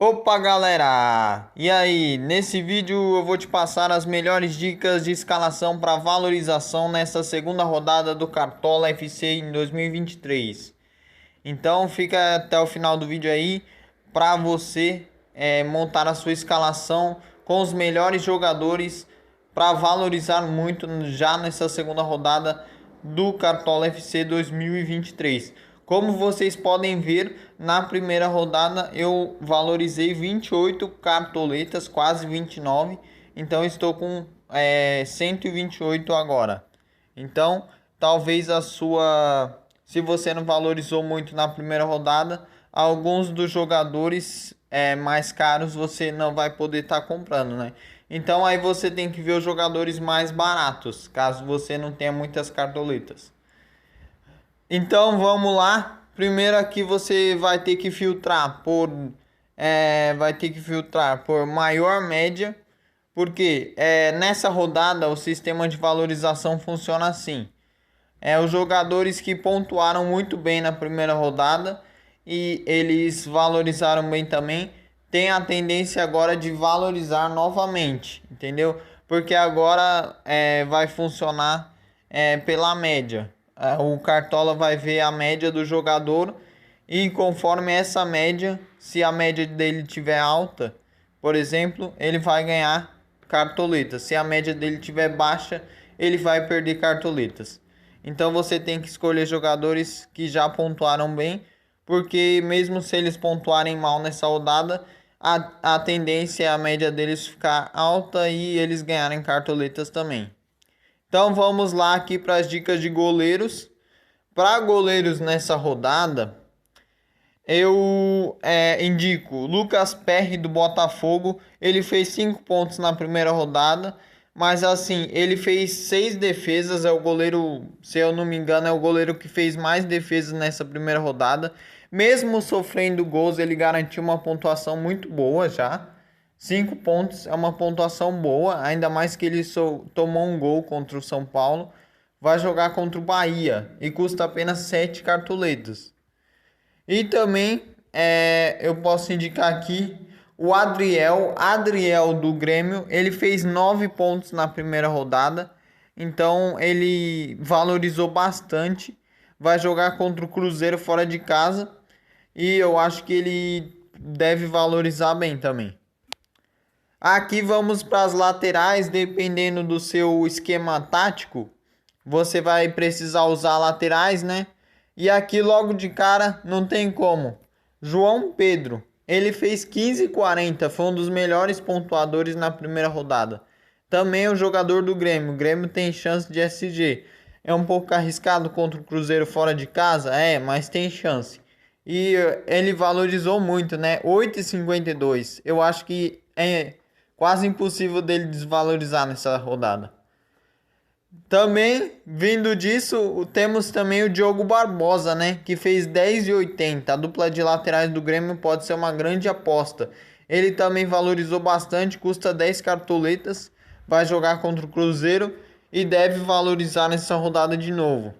Opa galera! E aí, nesse vídeo eu vou te passar as melhores dicas de escalação para valorização nesta segunda rodada do Cartola FC em 2023. Então fica até o final do vídeo aí para você montar a sua escalação com os melhores jogadores para valorizar muito já nessa segunda rodada do Cartola FC 2023. Como vocês podem ver, na primeira rodada eu valorizei 28 cartoletas, quase 29. Então estou com 128 agora. Então, talvez se você não valorizou muito na primeira rodada, alguns dos jogadores mais caros você não vai poder estar comprando, né? Então aí você tem que ver os jogadores mais baratos, caso você não tenha muitas cartoletas. Então vamos lá. Primeiro aqui você vai ter que filtrar por maior média, porque nessa rodada o sistema de valorização funciona assim. Os jogadores que pontuaram muito bem na primeira rodada e eles valorizaram bem também, tem a tendência agora de valorizar novamente, entendeu? Porque agora vai funcionar pela média. O Cartola vai ver a média do jogador e conforme essa média, se a média dele tiver alta, por exemplo, ele vai ganhar cartoletas. Se a média dele tiver baixa, ele vai perder cartoletas. Então você tem que escolher jogadores que já pontuaram bem, porque mesmo se eles pontuarem mal nessa rodada, a tendência é a média deles ficar alta e eles ganharem cartoletas também. Então vamos lá aqui para as dicas de goleiros. Para goleiros nessa rodada, eu indico Lucas Perry do Botafogo. Ele fez 5 pontos na primeira rodada, mas assim, ele fez 6 defesas. É o goleiro, se eu não me engano, é o goleiro que fez mais defesas nessa primeira rodada. Mesmo sofrendo gols, ele garantiu uma pontuação muito boa já. 5 pontos é uma pontuação boa, ainda mais que ele tomou um gol contra o São Paulo. Vai jogar contra o Bahia e custa apenas 7 cartoletas. E também eu posso indicar aqui o Adriel do Grêmio. Ele fez 9 pontos na primeira rodada, então ele valorizou bastante. Vai jogar contra o Cruzeiro fora de casa e eu acho que ele deve valorizar bem também. Aqui vamos para as laterais, dependendo do seu esquema tático, você vai precisar usar laterais, né? E aqui logo de cara não tem como. João Pedro, ele fez 15,40, foi um dos melhores pontuadores na primeira rodada. Também é o jogador do Grêmio. O Grêmio tem chance de SG. É um pouco arriscado contra o Cruzeiro fora de casa? Mas tem chance. E ele valorizou muito, né? 8,52. Eu acho que é quase impossível dele desvalorizar nessa rodada. Também, vindo disso, temos também o Diogo Barbosa, né? Que fez 10,80. A dupla de laterais do Grêmio pode ser uma grande aposta. Ele também valorizou bastante, custa 10 cartoletas. Vai jogar contra o Cruzeiro e deve valorizar nessa rodada de novo.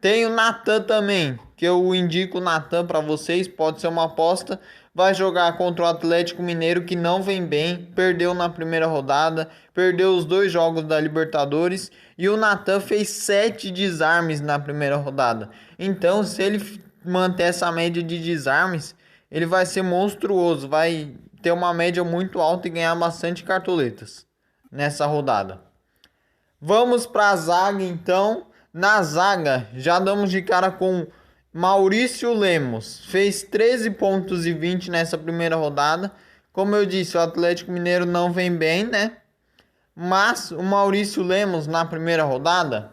Tem o Natan também, que eu indico o Natan para vocês, pode ser uma aposta. Vai jogar contra o Atlético Mineiro, que não vem bem, perdeu na primeira rodada, perdeu os 2 jogos da Libertadores e o Natan fez 7 desarmes na primeira rodada. Então, se ele manter essa média de desarmes, ele vai ser monstruoso, vai ter uma média muito alta e ganhar bastante cartoletas nessa rodada. Vamos para a zaga então. Na zaga, já damos de cara com Maurício Lemos. Fez 13 pontos e 20 nessa primeira rodada. Como eu disse, o Atlético Mineiro não vem bem, né? Mas o Maurício Lemos, na primeira rodada,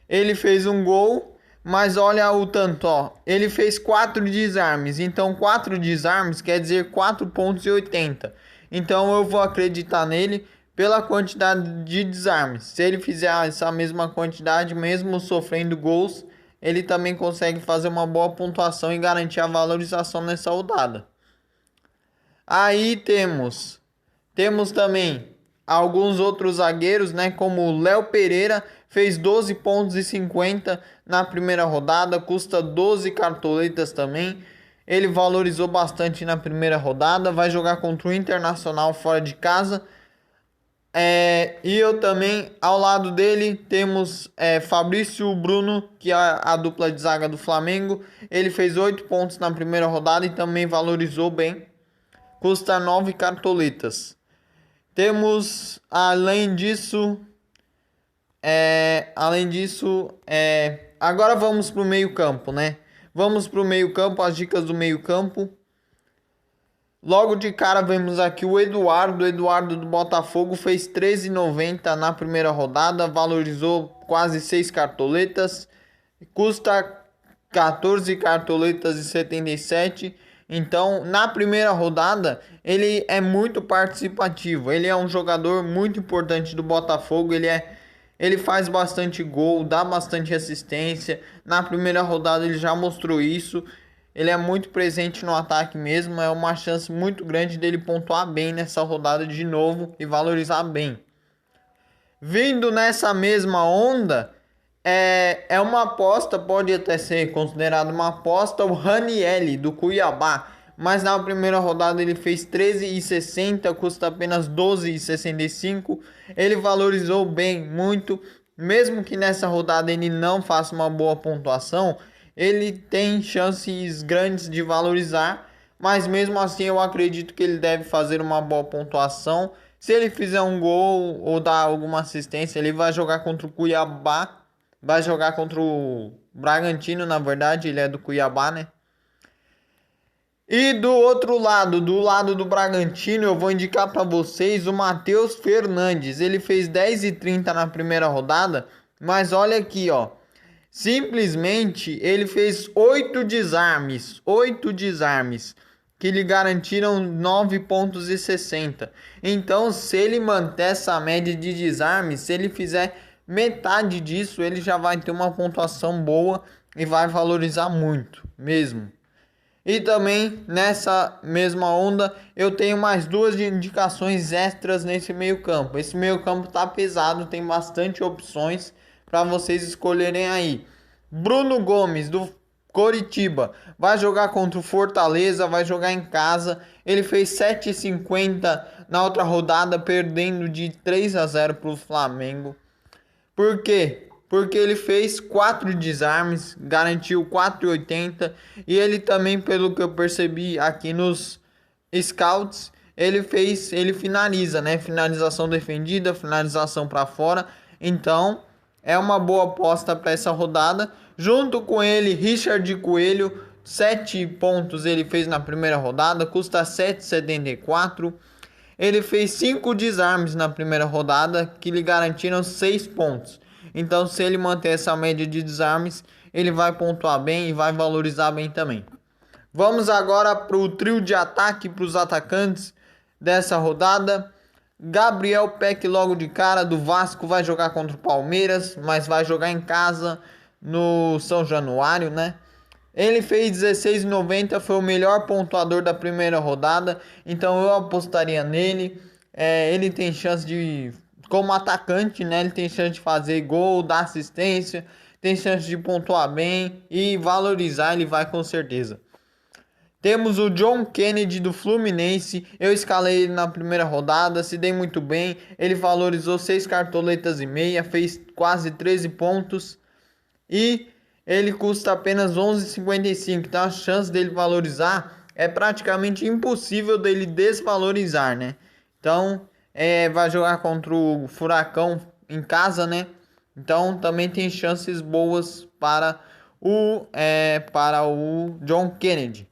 ele fez um gol. Mas olha o tanto, ó. Ele fez 4 desarmes. Então, 4 desarmes quer dizer 4 pontos e 80. Então, eu vou acreditar nele pela quantidade de desarmes. Se ele fizer essa mesma quantidade, mesmo sofrendo gols, ele também consegue fazer uma boa pontuação e garantir a valorização nessa rodada. Aí temos também alguns outros zagueiros, né, como o Léo Pereira, fez 12 pontos e 50 na primeira rodada, custa 12 cartoletas também. ele valorizou bastante na primeira rodada, vai jogar contra o Internacional fora de casa. E eu também, ao lado dele, temos Fabrício Bruno, que é a dupla de zaga do Flamengo. Ele fez 8 pontos na primeira rodada e também valorizou bem. Custa 9 cartoletas. Temos, agora vamos para o meio campo, né? Vamos para o meio campo, as dicas do meio campo. Logo de cara vemos aqui o Eduardo do Botafogo, fez 13,90 na primeira rodada, valorizou quase 6 cartoletas, custa 14 cartoletas e 77. Então, na primeira rodada, ele é muito participativo, ele é um jogador muito importante do Botafogo, ele faz bastante gol, dá bastante assistência. Na primeira rodada ele já mostrou isso. Ele é muito presente no ataque mesmo. É uma chance muito grande dele pontuar bem nessa rodada de novo e valorizar bem. Vindo nessa mesma onda, é uma aposta, pode até ser considerado uma aposta, o Ranieri do Cuiabá. Mas na primeira rodada ele fez 13,60, custa apenas 12,65. Ele valorizou bem, muito. Mesmo que nessa rodada ele não faça uma boa pontuação, ele tem chances grandes de valorizar, mas mesmo assim eu acredito que ele deve fazer uma boa pontuação. Se ele fizer um gol ou dar alguma assistência, ele vai jogar contra o Cuiabá, vai jogar contra o Bragantino, na verdade, ele é do Cuiabá, né? E do outro lado, do lado do Bragantino, eu vou indicar para vocês o Matheus Fernandes. Ele fez 10,30 na primeira rodada, mas olha aqui, ó. Simplesmente ele fez 8 desarmes que lhe garantiram 9,60 pontos. Então, se ele manter essa média de desarmes, se ele fizer metade disso, ele já vai ter uma pontuação boa e vai valorizar muito mesmo. E também nessa mesma onda eu tenho mais duas indicações extras nesse meio campo. Esse meio campo tá pesado, tem bastante opções para vocês escolherem aí. Bruno Gomes do Coritiba vai jogar contra o Fortaleza, vai jogar em casa. Ele fez 7,50 na outra rodada, perdendo de 3-0 para o Flamengo. Por quê? Porque ele fez 4 desarmes, garantiu 4,80. E ele também, pelo que eu percebi aqui nos scouts, ele finaliza, né? Finalização defendida, finalização para fora. Então, é uma boa aposta para essa rodada. Junto com ele, Richard Coelho, 7 pontos ele fez na primeira rodada, custa 7,74. Ele fez 5 desarmes na primeira rodada, que lhe garantiram 6 pontos. Então, se ele manter essa média de desarmes, ele vai pontuar bem e vai valorizar bem também. Vamos agora para o trio de ataque, para os atacantes dessa rodada. Gabriel Peck logo de cara do Vasco vai jogar contra o Palmeiras, mas vai jogar em casa no São Januário, né? Ele fez 16,90, foi o melhor pontuador da primeira rodada, então eu apostaria nele. Ele tem chance de, como atacante, né? Ele tem chance de fazer gol, dar assistência, tem chance de pontuar bem e valorizar, ele vai com certeza. Temos o John Kennedy do Fluminense. Eu escalei ele na primeira rodada, se dei muito bem. Ele valorizou 6 cartoletas e meia, fez quase 13 pontos. E ele custa apenas 11,55. Então a chance dele valorizar é praticamente impossível dele desvalorizar, né? Então vai jogar contra o Furacão em casa, né? Então também tem chances boas para o John Kennedy.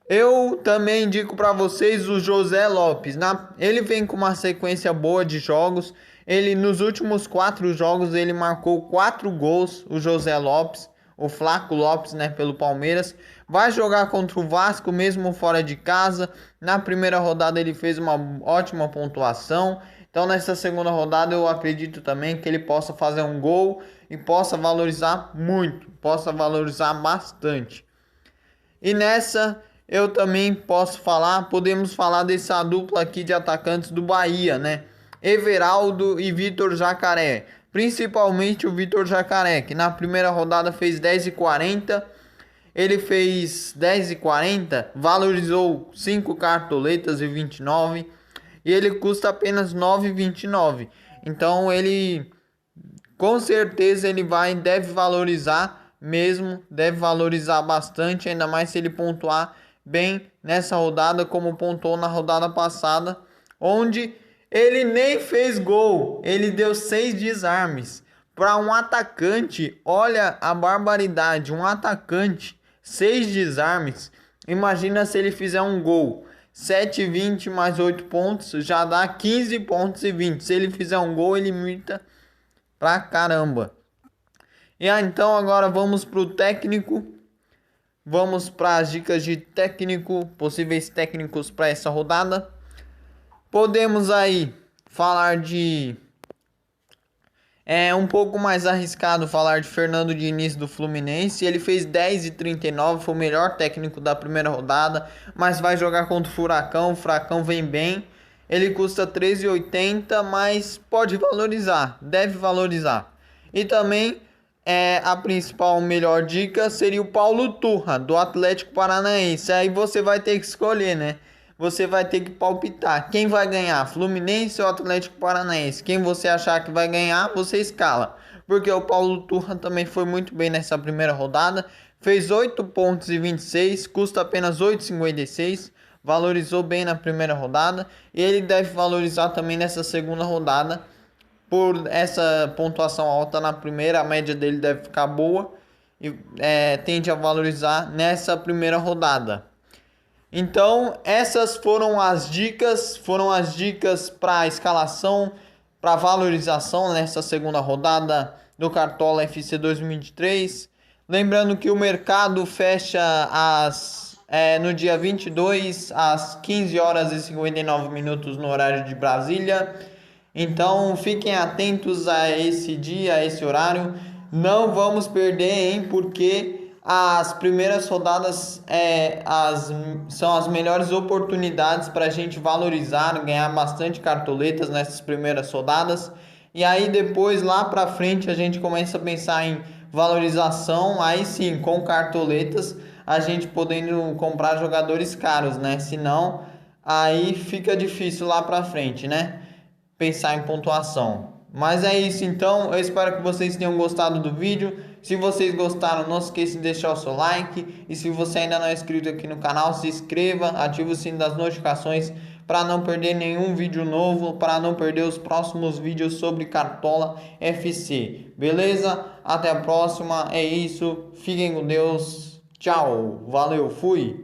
Eu também indico para vocês o José Lopes. Ele vem com uma sequência boa de jogos. Ele nos últimos 4 jogos ele marcou 4 gols. O José Lopes, o Flaco Lopes, né, pelo Palmeiras. Vai jogar contra o Vasco mesmo fora de casa. Na primeira rodada ele fez uma ótima pontuação. Então nessa segunda rodada eu acredito também que ele possa fazer um gol e possa valorizar muito, possa valorizar bastante. E nessa eu também podemos falar dessa dupla aqui de atacantes do Bahia, né? Everaldo e Vitor Jacaré. Principalmente o Vitor Jacaré, que na primeira rodada fez 10,40. ele fez 10,40, valorizou 5 cartoletas e 29 e ele custa apenas 9,29. Então ele com certeza deve valorizar mesmo, deve valorizar bastante, ainda mais se ele pontuar bem nessa rodada como pontuou na rodada passada, onde ele nem fez gol, ele deu 6 desarmes. Para um atacante, olha a barbaridade, um atacante, 6 desarmes. Imagina se ele fizer um gol. 7,20 mais 8 pontos já dá 15 pontos e 20. Se ele fizer um gol, ele imita pra caramba. E então agora vamos pro técnico. Vamos para as dicas de técnico, possíveis técnicos para essa rodada. Podemos aí falar de um pouco mais arriscado falar de Fernando Diniz do Fluminense. Ele fez 10,39, foi o melhor técnico da primeira rodada, mas vai jogar contra o Furacão. O Furacão vem bem. Ele custa 13,80, mas pode valorizar, deve valorizar. E também a principal melhor dica seria o Paulo Turra, do Atlético Paranaense. Aí você vai ter que escolher, né? Você vai ter que palpitar. Quem vai ganhar, Fluminense ou Atlético Paranaense? Quem você achar que vai ganhar, você escala. Porque o Paulo Turra também foi muito bem nessa primeira rodada. Fez 8 pontos e 26, custa apenas 8,56. Valorizou bem na primeira rodada. E ele deve valorizar também nessa segunda rodada. Por essa pontuação alta na primeira, a média dele deve ficar boa. E tende a valorizar nessa primeira rodada. Então, essas foram as dicas para a escalação, para valorização nessa segunda rodada do Cartola FC 2023. Lembrando que o mercado fecha no dia 22, às 15 horas e 59 minutos no horário de Brasília. Então, fiquem atentos a esse dia, a esse horário. Não vamos perder, hein, porque as primeiras rodadas são as melhores oportunidades para a gente valorizar, ganhar bastante cartoletas nessas primeiras rodadas. E aí depois, lá para frente, a gente começa a pensar em valorização, aí sim, com cartoletas, a gente podendo comprar jogadores caros, né? Senão, aí fica difícil lá para frente, né? Pensar em pontuação. Mas é isso então, eu espero que vocês tenham gostado do vídeo. Se vocês gostaram, não esqueça de deixar o seu like. E se você ainda não é inscrito aqui no canal, se inscreva, ative o sino das notificações para não perder nenhum vídeo novo, para não perder os próximos vídeos sobre Cartola FC. Beleza? Até a próxima, é isso, fiquem com Deus, tchau, valeu, fui!